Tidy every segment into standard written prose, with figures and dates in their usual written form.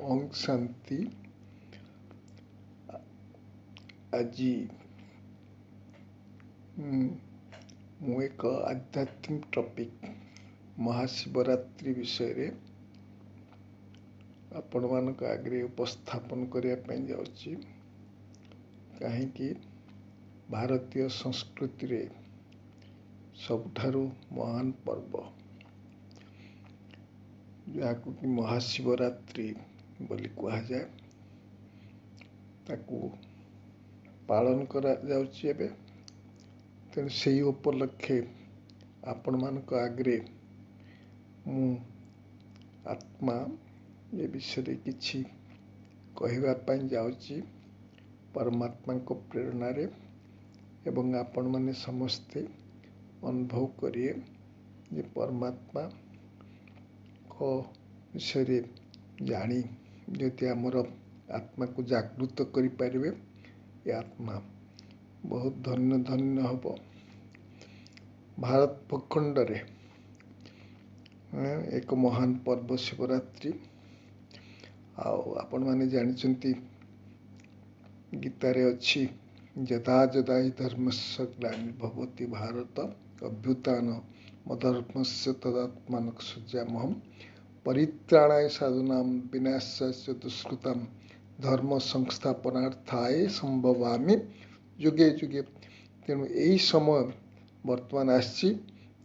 ओम शांति। आज मु एक आध्यात्मिक टॉपिक महाशिवरात्रि विषय रे आपण मानक आगे उपस्थापन करने जाऊँगी। कहीं भारतीय संस्कृति रे सबठारु महान पर्व जहाँकु कि महाशिवरात्रि बोली कहा जाए ताकू पालन करा जाउछि एबे। तेणु से उपलक्षे आपण मानक आगे मु आत्मा ये विषय किछि कहवा पाई जाउछि परमात्मा को प्रेरणा रे एवं आपण माने समस्ते अनुभव करिए जे परमात्मा को विषय जानी जदि आमर आत्मा को जागृत करि परिबे ये आत्मा बहुत धन्य धन्य हब। भारत भूखंड रे एक महान पर्व शिवरात्रि आपण माने जानिचंती गीतारे अच्छी यदा यदा हि धर्मस्य ग्लानिर्भवति भारत अभ्युत्थान मधर्मस्य तदात्मानं सृजाम्यहं परित्राणाय साधूनां विनाशाय दुष्कृतां धर्म संस्थापनार्थाय संभवामि युगे युगे। तेणु यही समय वर्तमान आसी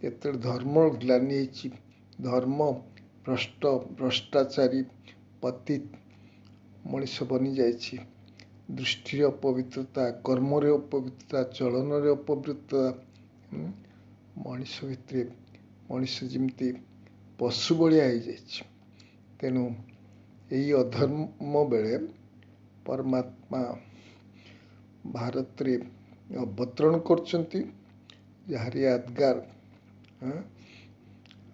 धर्म ग्लानि धर्म भ्रष्टाचारी पतित मनुष्य बनी जाइछि। दृष्टि अपवित्रता, कर्म अपवित्रता, चलन अपवित्रता मनुष्य भितर मनुष्य जमती पशु भाया हो जाइछि। तेणु यही अधर्म बेले परमात्मा भारत रे अवतरण करचंती यार यादगार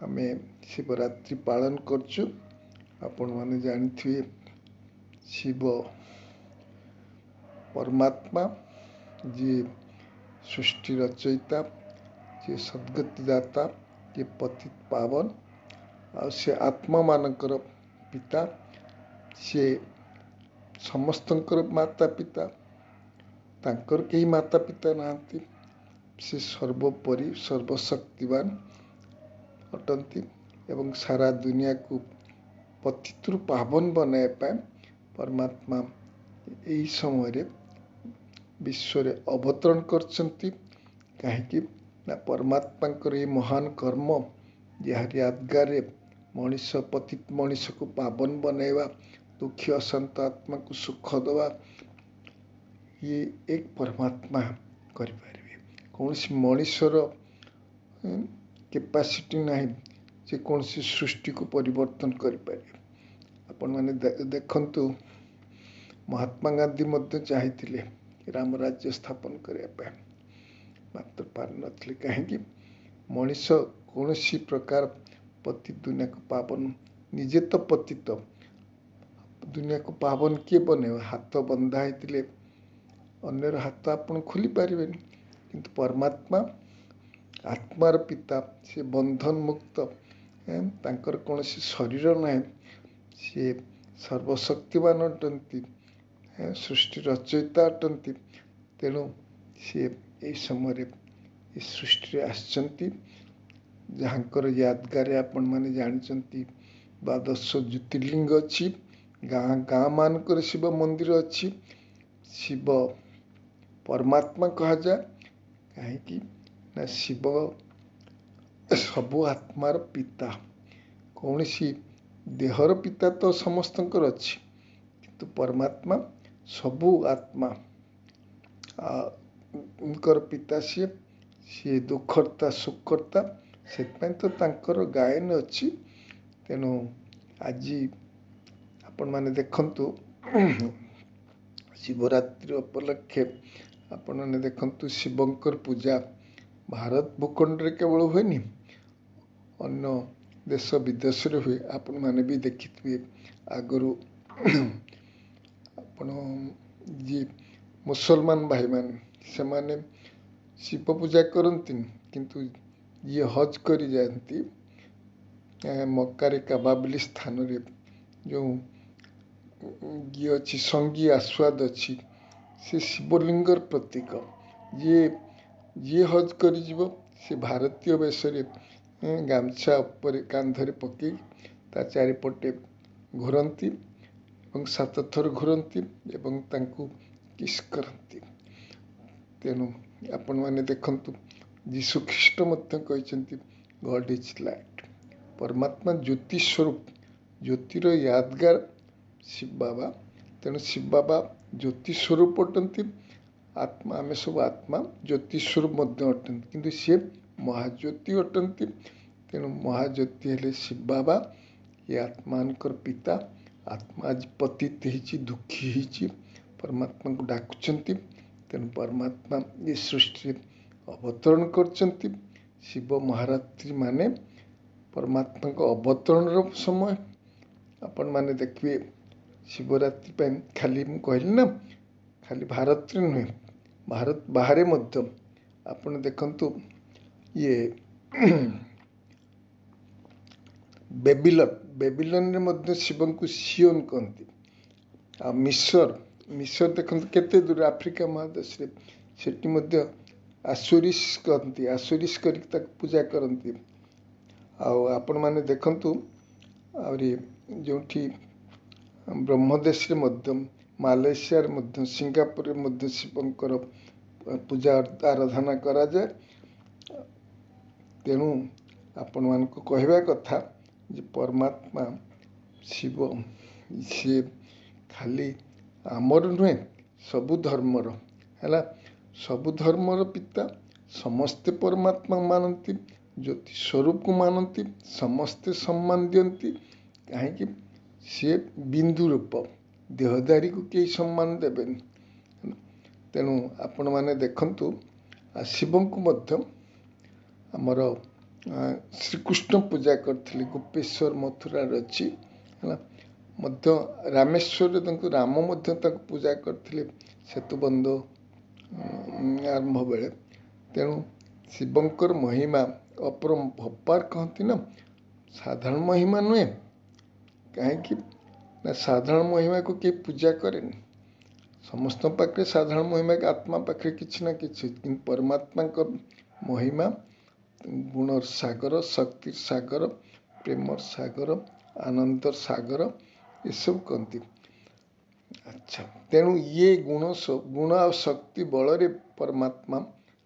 आमे शिवरात्रि पालन करचु। आपण माने जानिथिबे शिव परमात्मा जी सृष्टि रचयिता, जे सद्गति दाता, जे पतित पावन आ से आत्मा मानकर पिता, से समस्तंकर माता पिता, तांकर कई माता पिता नांती, से सर्वोपरि सर्वशक्तिवान अटंती एवं सारा दुनिया को पतितरु पावन बनाए पाए परमात्मा यही समय विश्व रे अवतरण करचंती। कहीं ना परमात्मा ये महान कर्म यार यादगार मनुष्य पतित मनुष्य को पावन बनैवा, दुखी अशांत आत्मा को सुख दवा, ये एक परमात्मा करिपारिबे। कौन सी मनुष्यर कैपेसिटी नहीं जे कौन सी सृष्टि को परिवर्तन करिपारिबे। आपण माने देखंतु महात्मा गांधी मध्य चाहिए राम राज्य स्थापन करने मात्र पार नथिले। कहीं मनुष्य कौन सी प्रकार पतित दुनिया को पावन निजे तो पतित दुनिया को पावन किए बने हाथ बंधा होते अन्यर हाथ आपन खोली पारे किंतु परमात्मा आत्मार पिता से बंधन मुक्त तांकर कौन सी शरीर ना सी सर्वशक्तिवान अटंती सृष्टि रचयिता अटंती। तेणु सी यही समय सृष्टि आसचंती जहाँकर यादगार आपण माने जानिचंती 12 ज्योतिर्लिंग अच्छी गाँ गाँ मानकर शिव मंदिर अच्छी। शिव परमात्मा कहा जाए कहीं ना शिव सबु आत्मार पिता, कौन सी देहर पिता तो समस्तंकर अच्छी किंतु परमात्मा सबु आत्मा उनकर पिता सी दुखर्ता सुखर्ता से तो तांकर गायन अच्छी। तेणु आज आपण माने देखंतु शिवरात्रि उपलक्षे आपण माने देखंतु शिवंकर पूजा भारत भूखंड रे केवल हुएनी, अन्य देश विदेश रे हुए। आपण माने भी देखिथिबे आगरु आपण जी मुसलमान भाई मान से माने शिव पूजा करती किंतु ये हज करी जाती मक्का रे काबा बोली स्थान रे जो ये अच्छी संगी आस्वाद अच्छी से शिवलिंगर प्रतीक ये जी हज कर से भारतीय वेश गामछा उपर कांधरे पकई ता चारिपटे घूरती और 7 थर घूरती एवं तांकु किस करती। तेणु आपण मैंने देखंतु जीशु ख्रीष्ट मध्य कहते गॉड इज लाइट परमात्मा ज्योति स्वरूप ज्योतिर यादगार शिव बाबा। तेणु शिव बाबा ज्योति स्वरूप अटंती आत्मा आम सब आत्मा ज्योति स्वरूप अटंती किंतु सी महाज्योति अटंती। तेणु महाज्योति हेले शिव बाबा ये आत्मानकर पिता आत्मा आज पतित होइछि दुखी होइछि परमात्मा को डाकुचंती। तेणु परमात्मा ये सृष्टि अवतरण करचंती। शिव महारात्रि माने परमात्मा को अवतरण समय आपण माने देखिए शिवरात्रि पे खाली मु कहली ना खाली भारत नुहे भारत बाहर मध्य आपण देखंतु ये बेबिलन रे मध्य शिव को सियोन कहती आ मिस्र देखते केते दूर आफ्रिका महादेश रे सेठी मध्य आसुरिस कहती आसुरिस कर पूजा करती। आपण माने देखंतु आउरी जोठी ब्रह्मदेश रे मध्य मालयेशिया रे मध्य सिंगापुर रे मध्य शिवंकर पूजा आराधना करा जाए। तेणु आपण मानक कहवा कथा जे परमात्मा शिव सी खाली आमर नुहे सबु धर्मर है सबु धर्मर पिता समस्ते परमात्मा मानती ज्योति स्वरूप को मानती समस्ते सम्मान दियंती कहीं सी बिंदु रूप देहधारी को कई सम्मान देवेनि। तेणु आपण माने देखंतु शिव को मध्य आमर श्रीकृष्ण पूजा करथिले गोपेश्वर मथुरा अच्छी है मध्य रामेश्वर राम मध्य पूजा करथिले सेतुबंध आरंभ बेले। तेणु शिवंकर महिमा अपरंपार कहती ना साधारण महिमा नुहे कहीं ना साधारण महिमा को किए पूजा करें समस्त पाखे साधारण महिमा के आत्मा पाखे किसी ना कि परमात्मा महिमा गुणर सागर शक्ति सागर प्रेमर सागर आनंदर सागर ये सब कहती। अच्छा तेणु ये गुण आ शक्ति बल रे परमात्मा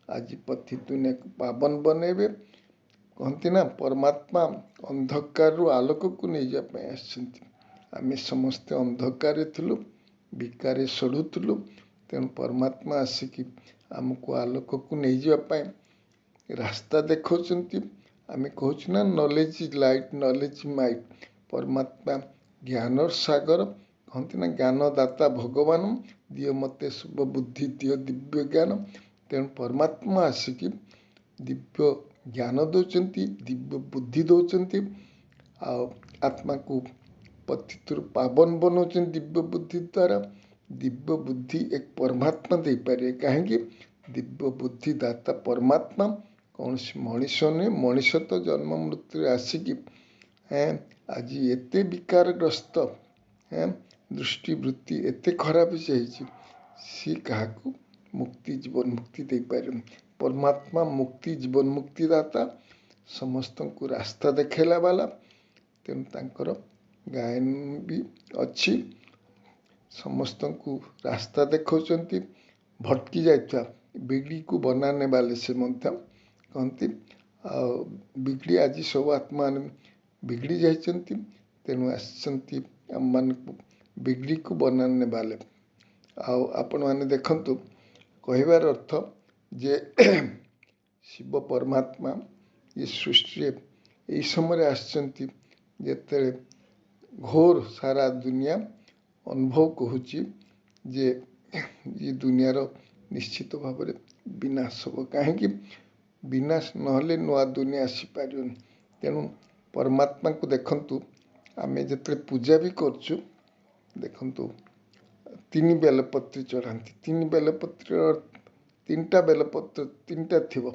आज पति दुनिया को पावन बनेबे कहती ना परमात्मा अंधकार रु आलोक को नहीं जाए आसछंती आमे समस्ते अंधकार थिलु विकार सड़ुलु तेणु परमात्मा आसिकी आमको आलोक को नहीं जाए रास्ता देखौचंती। आमे कहूँ ना knowledge is light knowledge might परमात्मा ज्ञानर सागर कहती ना ज्ञानदाता भगवान दियो मते शुभ बुद्धि दियो दिव्य ज्ञान। तेणु परमात्मा आसिकी दिव्य ज्ञान दौरान दिव्य बुद्धि दौरान आत्मा को पतितुर पावन बनाऊँ दिव्य बुद्धि द्वारा दिव्य बुद्धि एक परमात्मा दे पारे कहीं दिव्य बुद्धि दाता परमात्मा कौन मनीष नुहे मनीष तो जन्म मृत्यु आसिकी आज एत विकारग्रस्त दृष्टिवृत्ति एत खराब सी क्या मुक्ति जीवन मुक्ति दे पारे परमात्मा मुक्ति जीवन मुक्ति दाता समस्त को रास्ता देखला वाला। तेणु तांकर गायन भी अच्छी समस्त को रास्ता देखौचंती भटकी जाता बिगड़ी को बनाने वाले से मध्य कहती बिगड़ी आज सब आत्मा बिगड़ी जाइछंती तेणु आसछंती आम मान बिगड़ी को बनाने वाले। आपण माने देखंतु कहबार अर्थ जे शिव परमात्मा ये सृष्टि यही समय आसछंती जेते घोर सारा दुनिया अनुभव कहूँ जे ये दुनियार निश्चित भाव में विनाश हम कहीं विनाश नहले नुआ दुनिया आसीपार। तेणु परमात्मा को देखंतु आमे जिते पूजा भी करचु देखंतु 3 बेलपत्र चढ़ाती 3 बेलपत्र 3टा बेलपत्र 3टा थिबो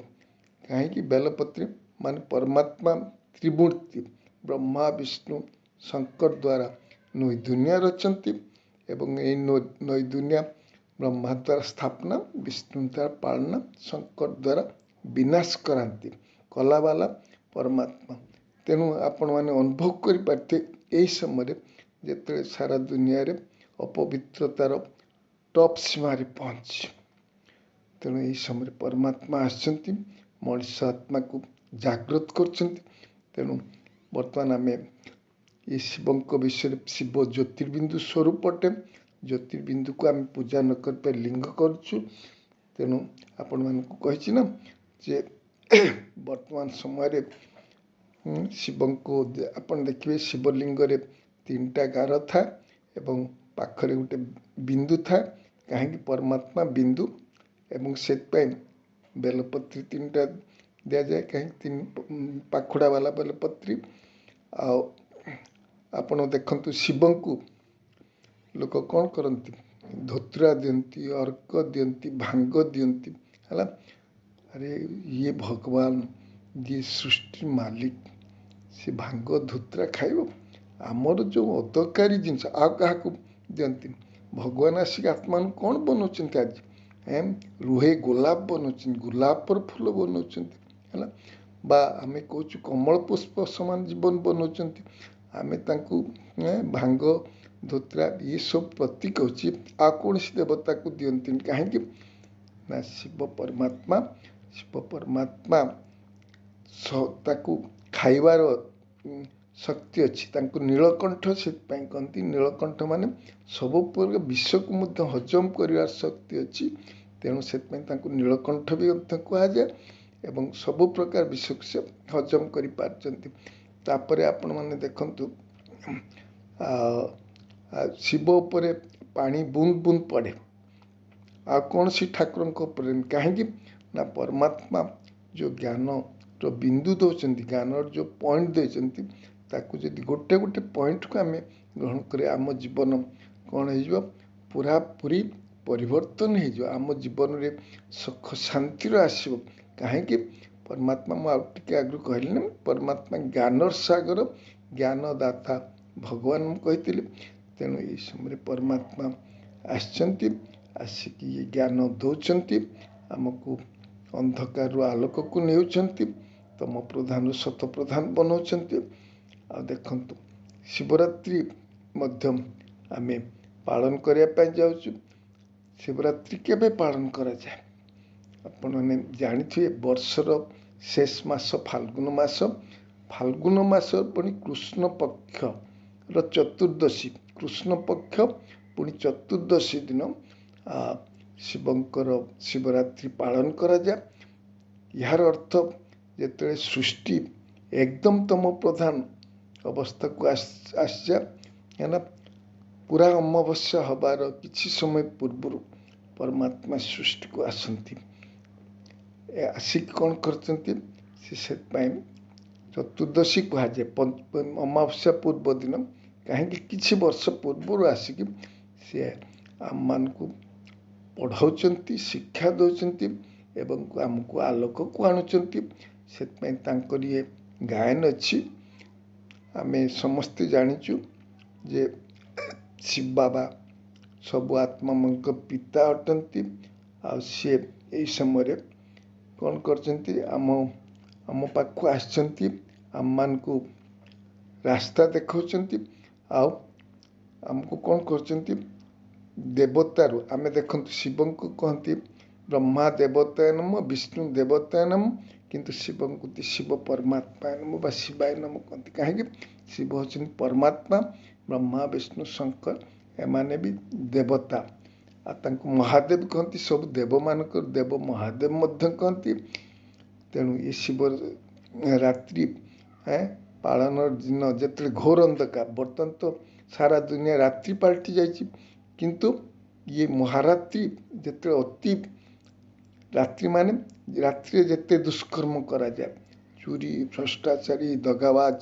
कहीं बेलपत्र मान परमात्मा त्रिमूर्ति ब्रह्मा विष्णु शंकर द्वारा नुई दुनिया रचंती ଏବଂ ଏହି ନଈ ଦୁନିଆ ବ୍ରହ୍ମା ଦ୍ୱାରା ସ୍ଥାପନା, ବିଷ୍ଣୁ ଦ୍ୱାରା ପାଳନା, ଶଙ୍କର ଦ୍ୱାରା ବିନାଶ କରାନ୍ତି କଲାବାଲା ପରମାତ୍ମା। ତେଣୁ ଆପଣମାନେ ଅନୁଭବ କରିପାରିଥିବେ ଏହି ସମୟରେ ଯେତେବେଳେ ସାରା ଦୁନିଆରେ ଅପବିତ୍ରତାର ଟପ୍ ସୀମାରେ ପହଞ୍ଚି, ତେଣୁ ଏହି ସମୟରେ ପରମାତ୍ମା ଆସିଛନ୍ତି, ମଣିଷ ଆତ୍ମାକୁ ଜାଗ୍ରତ କରୁଛନ୍ତି। ତେଣୁ ବର୍ତ୍ତମାନ ଆମେ ଏ ଶିବଙ୍କ ବିଷୟରେ, ଶିବ ଜ୍ୟୋତିର୍ବିନ୍ଦୁ ସ୍ୱରୂପ ଅଟେ। ଜ୍ୟୋତିର୍ବିନ୍ଦୁକୁ ଆମେ ପୂଜା ନ କରିପାରି ଲିଙ୍ଗ କରୁଛୁ। ତେଣୁ ଆପଣମାନଙ୍କୁ କହିଛି ନା ଯେ ବର୍ତ୍ତମାନ ସମୟରେ ଶିବଙ୍କୁ ଆପଣ ଦେଖିବେ ଶିବଲିଙ୍ଗରେ 3ଟା ଗାର ଥାଏ ଏବଂ ପାଖରେ ଗୋଟେ ବିନ୍ଦୁ ଥାଏ। କାହିଁକି? ପରମାତ୍ମା ବିନ୍ଦୁ, ଏବଂ ସେଥିପାଇଁ ବେଲପତ୍ରୀ 3ଟା ଦିଆଯାଏ। କାହିଁକି? ପାଖୁଡ଼ା ବାଲା ବେଲପତ୍ରୀ। ଆଉ ଆପଣ ଦେଖନ୍ତୁ ଶିବଙ୍କୁ ଲୋକ କ'ଣ କରନ୍ତି? ଧୋତ୍ରା ଦିଅନ୍ତି, ଅର୍କ ଦିଅନ୍ତି, ଭାଙ୍ଗ ଦିଅନ୍ତି, ହେଲା। ଆରେ ଇଏ ଭଗବାନ, ଯିଏ ସୃଷ୍ଟି ମାଲିକ, ସେ ଭାଙ୍ଗ ଧୋତ୍ରା ଖାଇବ? ଆମର ଯେଉଁ ଅଦରକାରୀ ଜିନିଷ ଆଉ କାହାକୁ ଦିଅନ୍ତି? ଭଗବାନ ଆସିକି ଆତ୍ମାନଙ୍କୁ କ'ଣ ବନାଉଛନ୍ତି ଆଜି? ରୁହେ ଗୋଲାପ ବନାଉଛନ୍ତି, ଗୋଲାପର ଫୁଲ ବନାଉଛନ୍ତି, ହେଲା। ବା ଆମେ କହୁଛୁ କମଳ ପୁଷ୍ପ ସମାନ ଜୀବନ ବନାଉଛନ୍ତି। ଆମେ ତାଙ୍କୁ ଭାଙ୍ଗ ଧୋତ୍ରା ଏସବୁ ପ୍ରତୀକ ହେଉଛି। ଆଉ କୌଣସି ଦେବତାକୁ ଦିଅନ୍ତିନି। କାହିଁକି? ନା ଶିବ ପରମାତ୍ମା ତାକୁ ଖାଇବାର ଶକ୍ତି ଅଛି। ତାଙ୍କୁ ନୀଳକଣ୍ଠ ସେଥିପାଇଁ କହନ୍ତି। ନୀଳକଣ୍ଠ ମାନେ ସବୁ ପ୍ରକାର ବିଷକୁ ମଧ୍ୟ ହଜମ କରିବାର ଶକ୍ତି ଅଛି। ତେଣୁ ସେଥିପାଇଁ ତାଙ୍କୁ ନୀଳକଣ୍ଠ ବି ମଧ୍ୟ କୁହାଯାଏ ଏବଂ ସବୁ ପ୍ରକାର ବିଷକୁ ସେ ହଜମ କରିପାରୁଛନ୍ତି। ତାପରେ ଆପଣମାନେ ଦେଖନ୍ତୁ ଶିବ ଉପରେ ପାଣି ବୁନ୍ଦ ବୁନ୍ଦ ପଡ଼େ, ଆଉ କୌଣସି ଠାକୁରଙ୍କ ଉପରେ। କାହିଁକି? ନା ପରମାତ୍ମା ଯେଉଁ ଜ୍ଞାନର ବିନ୍ଦୁ ଦେଉଛନ୍ତି, ଜ୍ଞାନର ଯେଉଁ ପଏଣ୍ଟ ଦେଇଛନ୍ତି, ତାକୁ ଯଦି ଗୋଟେ ଗୋଟେ ପଏଣ୍ଟକୁ ଆମେ ଗ୍ରହଣ କରିବା, ଆମ ଜୀବନ କ'ଣ ହେଇଯିବ? ପୁରାପୁରି ପରିବର୍ତ୍ତନ ହେଇଯିବ। ଆମ ଜୀବନରେ ସୁଖ ଶାନ୍ତିର ଆସିବ। କାହିଁକି? ପରମାତ୍ମା, ମୁଁ ଆଉ ଟିକେ ଆଗରୁ କହିଲି ନା, ପରମାତ୍ମା ଜ୍ଞାନର ସାଗର, ଜ୍ଞାନଦାତା ଭଗବାନ ମୁଁ କହିଥିଲି। ତେଣୁ ଏହି ସମୟରେ ପରମାତ୍ମା ଆସିଛନ୍ତି, ଆସିକି ଜ୍ଞାନ ଦେଉଛନ୍ତି, ଆମକୁ ଅନ୍ଧକାରରୁ ଆଲୋକକୁ ନେଉଛନ୍ତି, ତମ ପ୍ରଧାନରୁ ସତ ପ୍ରଧାନ ବନାଉଛନ୍ତି। ଆଉ ଦେଖନ୍ତୁ ଶିବରାତ୍ରି ମଧ୍ୟ ଆମେ ପାଳନ କରିବା ପାଇଁ ଯାଉଛୁ। ଶିବରାତ୍ରି କେବେ ପାଳନ କରାଯାଏ? ଆପଣମାନେ ଜାଣିଥିବେ, ବର୍ଷର ଶେଷ ମାସ ଫାଲ୍ଗୁନ ମାସ। ଫାଲ୍ଗୁନ ମାସ ପୁଣି କୃଷ୍ଣ ପକ୍ଷର ଚତୁର୍ଦ୍ଦଶୀ, କୃଷ୍ଣ ପକ୍ଷ ପୁଣି ଚତୁର୍ଦ୍ଦଶୀ ଦିନ ଶିବଙ୍କର ଶିବରାତ୍ରି ପାଳନ କରାଯାଏ। ଏହାର ଅର୍ଥ ଯେତେବେଳେ ସୃଷ୍ଟି ଏକଦମ ତମ ପ୍ରଧାନ ଅବସ୍ଥାକୁ ଆସିଯାଏ, ହେଲା, ପୁରା ଅମାବସ୍ୟା ହେବାର କିଛି ସମୟ ପୂର୍ବରୁ ପରମାତ୍ମା ସୃଷ୍ଟିକୁ ଆସନ୍ତି। ଆସିକି କ'ଣ କରିଛନ୍ତି? ସେଥିପାଇଁ ଚତୁର୍ଦ୍ଦଶୀ କୁହାଯାଏ, ଅମାବସ୍ୟା ପୂର୍ବ ଦିନ। କାହିଁକି? କିଛି ବର୍ଷ ପୂର୍ବରୁ ଆସିକି ସେ ଆମମାନଙ୍କୁ ପଢ଼ାଉଛନ୍ତି, ଶିକ୍ଷା ଦେଉଛନ୍ତି ଏବଂ ଆମକୁ ଆଲୋକକୁ ଆଣୁଛନ୍ତି। ସେଥିପାଇଁ ତାଙ୍କର ଇଏ ଗାୟନ ଅଛି। ଆମେ ସମସ୍ତେ ଜାଣିଛୁ ଯେ ଶିବ ବାବା ସବୁ ଆତ୍ମାମାନଙ୍କ ପିତା ଅଟନ୍ତି। ଆଉ ସିଏ ଏହି ସମୟରେ କ'ଣ କରିଛନ୍ତି? ଆମ ପାଖକୁ ଆସିଛନ୍ତି, ଆମମାନଙ୍କୁ ରାସ୍ତା ଦେଖାଉଛନ୍ତି। ଆଉ ଆମକୁ କ'ଣ କରୁଛନ୍ତି? ଦେବତାରୁ ଆମେ ଦେଖନ୍ତୁ, ଶିବଙ୍କୁ କହନ୍ତି ବ୍ରହ୍ମା ଦେବତାୟ ନମ, ବିଷ୍ଣୁ ଦେବତାୟ ନମ, କିନ୍ତୁ ଶିବଙ୍କୁ ଶିବ ପରମାତ୍ମାୟ ନମ ବା ଶିବାୟ ନମ କହନ୍ତି। କାହିଁକି? ଶିବ ହେଉଛନ୍ତି ପରମାତ୍ମା, ବ୍ରହ୍ମା ବିଷ୍ଣୁ ଶଙ୍କର ଏମାନେ ବି ଦେବତା। ଆଉ ତାଙ୍କୁ ମହାଦେବ କହନ୍ତି। ସବୁ ଦେବମାନଙ୍କର ଦେବ ମହାଦେବ ମଧ୍ୟ କହନ୍ତି। ତେଣୁ ଏ ଶିବ ରାତ୍ରି ପାଳନର ଦିନ ଯେତେବେଳେ ଘୋର ଅନ୍ଧକାର, ବର୍ତ୍ତମାନ ତ ସାରା ଦୁନିଆ ରାତ୍ରି ପାଲଟି ଯାଇଛି, କିନ୍ତୁ ଇଏ ମହାରାତ୍ରି ଯେତେବେଳେ ଅତି ରାତ୍ରି ମାନେ ରାତ୍ରିରେ ଯେତେ ଦୁଷ୍କର୍ମ କରାଯାଏ, ଚୋରି, ଭ୍ରଷ୍ଟାଚାରୀ, ଦଗାବାଜ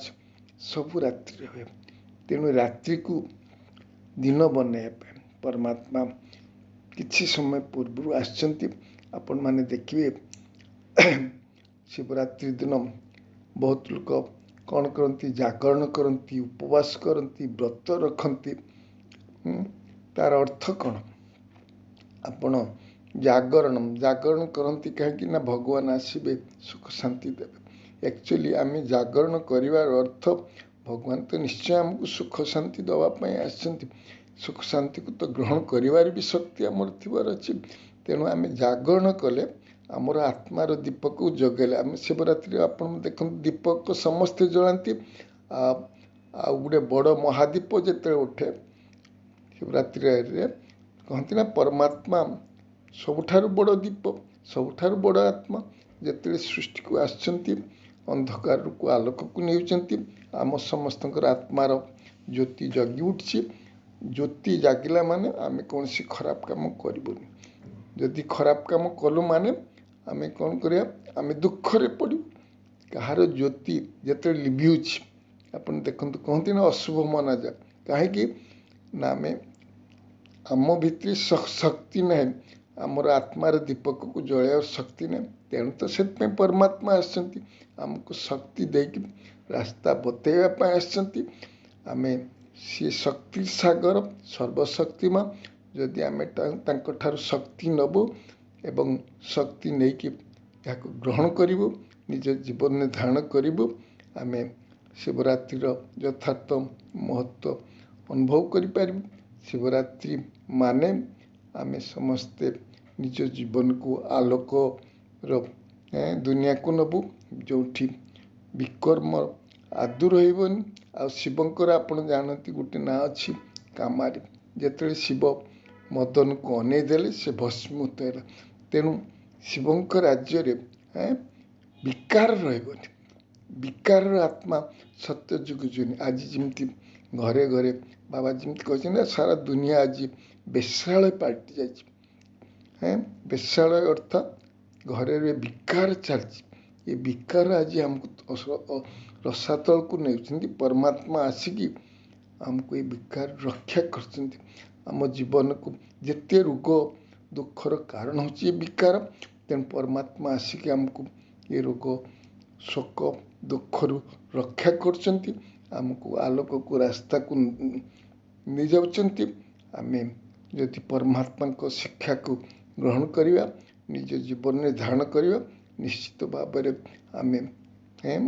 ସବୁ ରାତ୍ରିରେ ହୁଏ। ତେଣୁ ରାତ୍ରିକୁ ଦିନ ବନେଇବା ପାଇଁ ପରମାତ୍ମା କିଛି ସମୟ ପୂର୍ବରୁ ଆସିଛନ୍ତି। ଆପଣମାନେ ଦେଖିବେ ଶିବରାତ୍ରି ଦିନ ବହୁତ ଲୋକ କ'ଣ କରନ୍ତି? ଜାଗରଣ କରନ୍ତି, ଉପବାସ କରନ୍ତି, ବ୍ରତ ରଖନ୍ତି। तार अर्थ कौन आपण जागरण करती कहीं ना भगवान आसबे सुख शांति देवे एक्चुअली आम जागरण करार अर्थ भगवान तो निश्चय आमको सुख शांति दवापाई आसछंती सुख शांति को तो ग्रहण करिवार भी शक्ति आमर थिबार अछि तेणु आम जागरण कले आमर आत्मार दीपक को जगेले आम शिवरात्रि आपण देखते दीपक समस्ते जलांती आ गोटे बड़ महादीप जिते उठे शिवरात्रि कहती ना परमात्मा सबुठारु बड़ दीप सबुठारु बड़ आत्मा जिते सृष्टि को आसछंती अंधकार को आलोक को नेउचंती आम समस्त आत्मार ज्योति जगी उठी ज्योति जागिला माने आम कौन सी खराब काम करबुनी जदि खराब काम कलु माने आम कौन करिया आम दुखरे पड़ू कहार ज्योति जिते लिभिउछि आपण देखंतु कहती ना अशुभ मना जाए कहीं ना आम आम भितर शक्ति ना आमर आत्मार दीपक को जलायर शक्ति ना तेणु तो से परमात्मा आसछंती आमको शक्ति देकी रास्ता बतैवाई आसछंती आम सी शक्ति सागर सर्वशक्तिमान जदि आम ठार शक्ति नबु एवं शक्ति नहीं कि ग्रहण करूँ निज जीवन में धारण करूँ आम शिवरात्रि यथार्थ महत्व अनुभव करें शिवरात्रि माने आम समस्ते निज जीवन को आलोक दुनिया को नबु जो विकर्म आदु रही आ शिवंकर आपण जानती गोटे ना अच्छी कामारी जिते शिव मदन को अनेदेले से भस्मुत है तेणु शिवंकर राज्य विकार रही विकार आत्मा सत्य जुग जुनी आज जमी घरे घरे बाबा जमी कहते सारा दुनिया आज बेश्यालय पाल्टी जाए बेश्यालय अर्थात घरे विकार चलती ये विकार आज हमको रसातल को नहीं परमात्मा आसिकी हमको ये विकार रक्षा कर जीवन को जिते रोग दुखर कारण होची विकार तेणु परमात्मा आसिकी हमको ये रोग शोक दुखर रक्षा करमको आलोक को रास्ता को नहीं जाऊँच आम जदि परमात्मा को शिक्षा को ग्रहण करवा निज जीवन में धारण करवा निश्चित भाव आम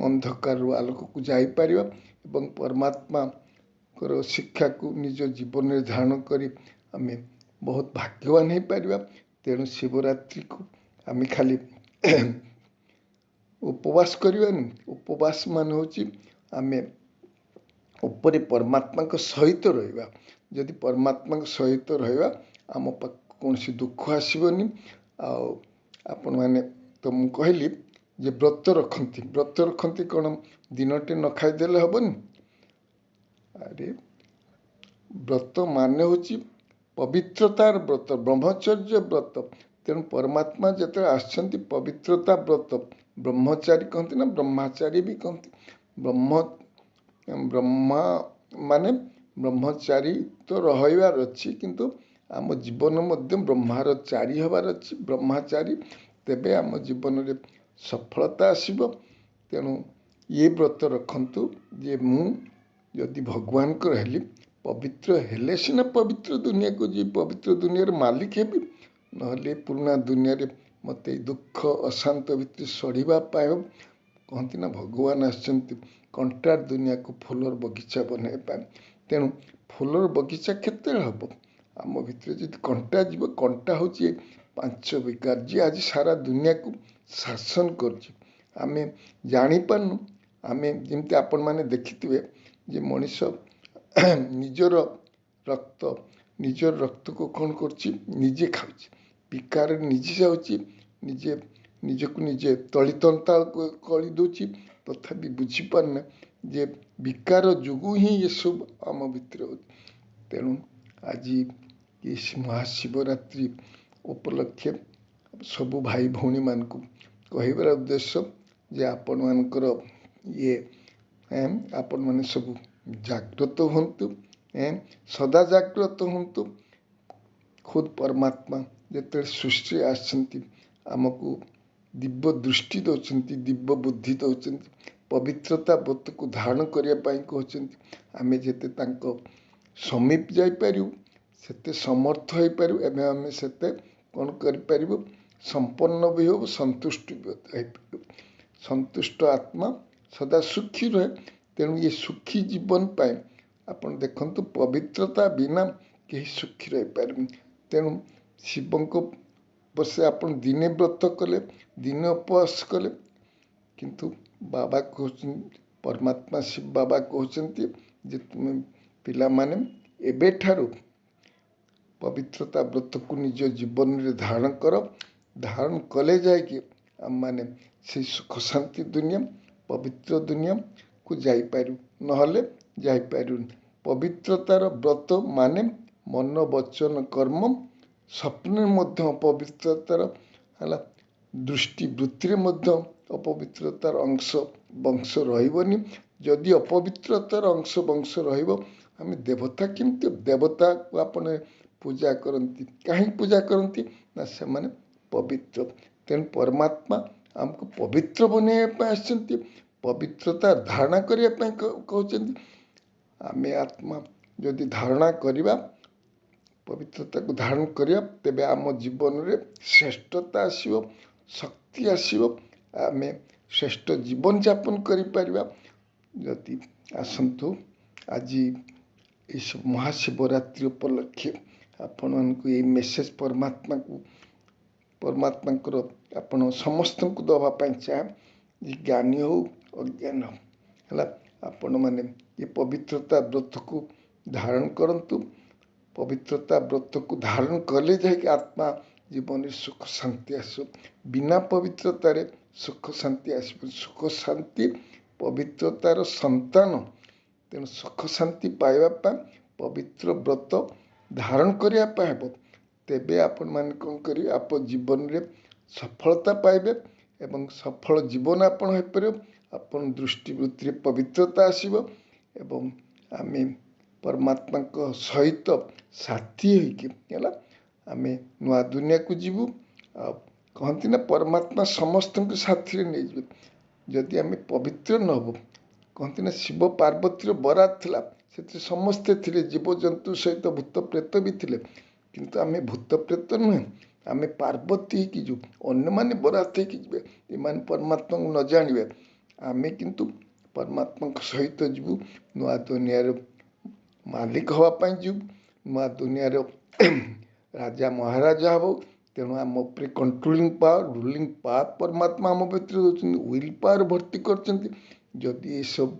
अंधकार आलोक को जापर एवं परमात्मा को शिक्षा को निज जीवन में धारण कर आम बहुत भाग्यवान हो पार तेणु शिवरात्रि को आम खाली उपवास करवानी उपवास मान हूँ आम उपरे परमात्मा सहित रहा जदि परमात्मा सहित रहा आम पाख कौन दुख आसबनी आपण मैंने तो मु कहली जे व्रत रखती कौन दिनटे न खाईदेले हेनी अरे व्रत मान हूँ पवित्रतार व्रत ब्रह्मचर्य व्रत तेणु परमात्मा जिते आसछंती पवित्रता व्रत ब्रह्मचारी कहते ना ब्रह्मचारी भी कहते ब्रह्मा माने ब्रह्मचारी तो रहार अच्छी किंतु आम जीवन मध्य ब्रह्मार चारी हबार अच्छी ब्रह्मचारी तेबे आम जीवन में सफलता आसब तेणु ये व्रत रखंतु जे मु यदि भगवान को हेली पवित्र हेले सिना पवित्र दुनिया को जी पवित्र दुनिया मालिक हेबी नहले पुराना दुनिया रे मत दुख अशांत भितर सड़ीवा कहती ना भगवान आसछंती कंटार दुनिया को फूलर बगीचा बनैबा तेणु फूलर बगीचा केते हम आम भितर जी कंटा जीव कंटा हूँ 5 विकार जी आज सारा दुनिया को शासन करें जापारनु आम जमी आपण मैंने देखिथे जे मनीष निजर रक्त को कौन करजे खाऊँ विकार निजे जाऊँगी निजे निजक निजे तली तंता कली दूची तथापि बुझीपारना जे विकार जोगु ही ये सब आम भितर तेणु आज ये महाशिवरात्रि उपलक्षे सबु भाई भौणी मान को कहबार उद्देश्य जे आपण मानकर ये आपण मैंने सब जागृत हूँ सदा जागृत हूँ खुद परमात्मा जिते सृष्टि आसछंती आमको दिव्य दृष्टि दौरान दिव्य बुद्धि दौरान पवित्रता व्रत को धारण करने कहते आम जिते समीप जापर ସେତେ ସମର୍ଥ ହୋଇପାରିବୁ ଏବଂ ଆମେ ସେତେ କ'ଣ କରିପାରିବୁ ସମ୍ପନ୍ନ ବି ହେବୁ ସନ୍ତୁଷ୍ଟ ବି ହୋଇପାରିବୁ। ସନ୍ତୁଷ୍ଟ ଆତ୍ମା ସଦା ସୁଖୀ ରୁହେ। ତେଣୁ ଏ ସୁଖୀ ଜୀବନ ପାଇଁ ଆପଣ ଦେଖନ୍ତୁ ପବିତ୍ରତା ବିନା କେହି ସୁଖୀ ରହିପାରିବେନି। ତେଣୁ ଶିବଙ୍କ ବସେ ଆପଣ ଦିନେ ବ୍ରତ କଲେ ଦିନେ ଉପବାସ କଲେ କିନ୍ତୁ ବାବା କହୁଛନ୍ତି ପରମାତ୍ମା ଶିବ ବାବା କହୁଛନ୍ତି ଯେ ତୁମେ ପିଲାମାନେ ଏବେଠାରୁ ପବିତ୍ରତା ବ୍ରତକୁ ନିଜ ଜୀବନରେ ଧାରଣ କର। ଧାରଣ କଲେ ଯାଇକି ଆମମାନେ ସେଇ ସୁଖ ଶାନ୍ତି ଦୁନିଆ ପବିତ୍ର ଦୁନିଆକୁ ଯାଇପାରିବୁ, ନହେଲେ ଯାଇପାରିବୁନି। ପବିତ୍ରତାର ବ୍ରତ ମାନେ ମନ ବଚନ କର୍ମ ସ୍ୱପ୍ନରେ ମଧ୍ୟ ଅପବିତ୍ରତାର ହେଲା ଦୃଷ୍ଟି ବୃତ୍ତିରେ ମଧ୍ୟ ଅପବିତ୍ରତାର ଅଂଶ ବଂଶ ରହିବନି। ଯଦି ଅପବିତ୍ରତାର ଅଂଶ ବଂଶ ରହିବ ଆମେ ଦେବତା କେମିତି ଦେବତାକୁ ଆପଣ ପୂଜା କରନ୍ତି, କାହିଁକି ପୂଜା କରନ୍ତି ନା ସେମାନେ ପବିତ୍ର। ତେଣୁ ପରମାତ୍ମା ଆମକୁ ପବିତ୍ର ବନେଇବା ପାଇଁ ଆସିଛନ୍ତି, ପବିତ୍ରତା ଧାରଣା କରିବା ପାଇଁ କହୁଛନ୍ତି। ଆମେ ଆତ୍ମା ଯଦି ଧାରଣା କରିବା ପବିତ୍ରତାକୁ ଧାରଣ କରିବା ତେବେ ଆମ ଜୀବନରେ ଶ୍ରେଷ୍ଠତା ଆସିବ, ଶକ୍ତି ଆସିବ, ଆମେ ଶ୍ରେଷ୍ଠ ଜୀବନଯାପନ କରିପାରିବା। ଯଦି ଆସନ୍ତୁ ଆଜି ଏହି ମହାଶିବରାତ୍ରି ଉପଲକ୍ଷେ ଆପଣମାନଙ୍କୁ ଏଇ ମେସେଜ ପରମାତ୍ମାଙ୍କର ଆପଣ ସମସ୍ତଙ୍କୁ ଦେବା ପାଇଁ ଚାହେଁ ଯେ ଜ୍ଞାନୀ ହଉ ଅଜ୍ଞାନ ହଉ ହେଲା ଆପଣମାନେ ଏ ପବିତ୍ରତା ବ୍ରତକୁ ଧାରଣ କରନ୍ତୁ। ପବିତ୍ରତା ବ୍ରତକୁ ଧାରଣ କଲେ ଯାଇକି ଆତ୍ମା ଜୀବନରେ ସୁଖ ଶାନ୍ତି ଆସିବ। ବିନା ପବିତ୍ରତାରେ ସୁଖ ଶାନ୍ତି ଆସିବ। ସୁଖ ଶାନ୍ତି ପବିତ୍ରତାର ସନ୍ତାନ। ତେଣୁ ସୁଖ ଶାନ୍ତି ପାଇବା ପାଇଁ ପବିତ୍ର ବ୍ରତ ଧାରଣ କରିବା ପାଇଁ ହେବ। ତେବେ ଆପଣମାନେ କ'ଣ କରିବେ ଆପଣ ଜୀବନରେ ସଫଳତା ପାଇବେ ଏବଂ ସଫଳ ଜୀବନ ଆପଣ ହୋଇପାରିବ। ଆପଣ ଦୃଷ୍ଟିବୃତ୍ତିରେ ପବିତ୍ରତା ଆସିବ ଏବଂ ଆମେ ପରମାତ୍ମାଙ୍କ ସହିତ ସାଥୀ ହୋଇକି ହେଲା ଆମେ ନୂଆ ଦୁନିଆକୁ ଯିବୁ। ଆଉ କହନ୍ତି ନା ପରମାତ୍ମା ସମସ୍ତଙ୍କୁ ସାଥିରେ ନେଇଯିବେ। ଯଦି ଆମେ ପବିତ୍ର ନ ହେବୁ କହନ୍ତି ନା ଶିବ ପାର୍ବତୀର ବରାତ ଥିଲା, ସେଥିରେ ସମସ୍ତେ ଥିଲେ, ଜୀବଜନ୍ତୁ ସହିତ ଭୂତ ପ୍ରେତ ବି ଥିଲେ, କିନ୍ତୁ ଆମେ ଭୂତ ପ୍ରେତ ନୁହେଁ, ଆମେ ପାର୍ବତୀ ହେଇକି ଯିବୁ। ଅନ୍ୟମାନେ ବରାତ ହେଇକି ଯିବେ, ଏମାନେ ପରମାତ୍ମାଙ୍କୁ ନ ଜାଣିବେ। ଆମେ କିନ୍ତୁ ପରମାତ୍ମାଙ୍କ ସହିତ ଯିବୁ, ନୂଆ ଦୁନିଆର ମାଲିକ ହେବା ପାଇଁ ଯିବୁ, ନୂଆ ଦୁନିଆର ରାଜା ମହାରାଜା ହବ। ତେଣୁ ଆମ ଉପରେ କଣ୍ଟ୍ରୋଲିଂ ପାୱାର ରୁଲିଂ ପାୱାର ପରମାତ୍ମା ଆମ ଭିତରେ ଦେଉଛନ୍ତି, ୱିଲ୍ ପାୱାର ଭର୍ତ୍ତି କରିଛନ୍ତି। ଯଦି ଏସବୁ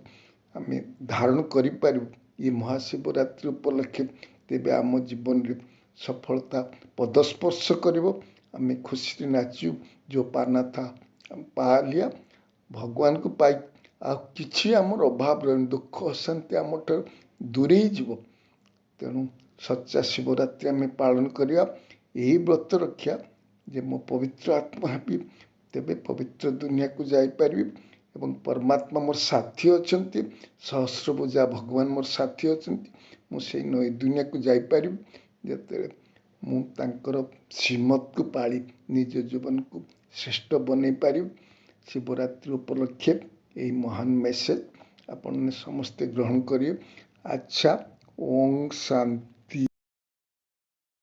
ଆମେ ଧାରଣ କରିପାରିବୁ ଏ ମହାଶିବରାତ୍ରି ଉପଲକ୍ଷେ ତେବେ ଆମ ଜୀବନରେ ସଫଳତା ପଦସ୍ପର୍ଶ କରିବ। ଆମେ ଖୁସିରେ ନାଚିବୁ, ଯେଉଁ ପାନା ଥା ପା ଲିଆ, ଭଗବାନଙ୍କୁ ପାଇ ଆଉ କିଛି ଆମର ଅଭାବ ରହିବନି, ଦୁଃଖ ଅଶାନ୍ତି ଆମଠାରୁ ଦୂରେଇ ଯିବ। ତେଣୁ ସଚ୍ଚା ଶିବରାତ୍ରି ଆମେ ପାଳନ କରିବା। ଏହି ବ୍ରତ ରକ୍ଷା ଯେ ମୁଁ ପବିତ୍ର ଆତ୍ମା ହେବି ତେବେ ପବିତ୍ର ଦୁନିଆକୁ ଯାଇପାରିବି ଏବଂ ପରମାତ୍ମା ମୋର ସାଥୀ ଅଛନ୍ତି, ସହସ୍ରଭୁଜା ଭଗବାନ ମୋର ସାଥୀ ଅଛନ୍ତି। ମୁଁ ସେଇ ନଈ ଦୁନିଆକୁ ଯାଇପାରିବି ଯେତେବେଳେ ମୁଁ ତାଙ୍କର ଶ୍ରୀମତକୁ ପାଳି ନିଜ ଜୀବନକୁ ଶ୍ରେଷ୍ଠ ବନେଇ ପାରିବି। ଶିବରାତ୍ରି ଉପଲକ୍ଷେ ଏହି ମହାନ ମେସେଜ ଆପଣମାନେ ସମସ୍ତେ ଗ୍ରହଣ କରିବେ। ଆଚ୍ଛା, ଓଂ ଶାନ୍ତି।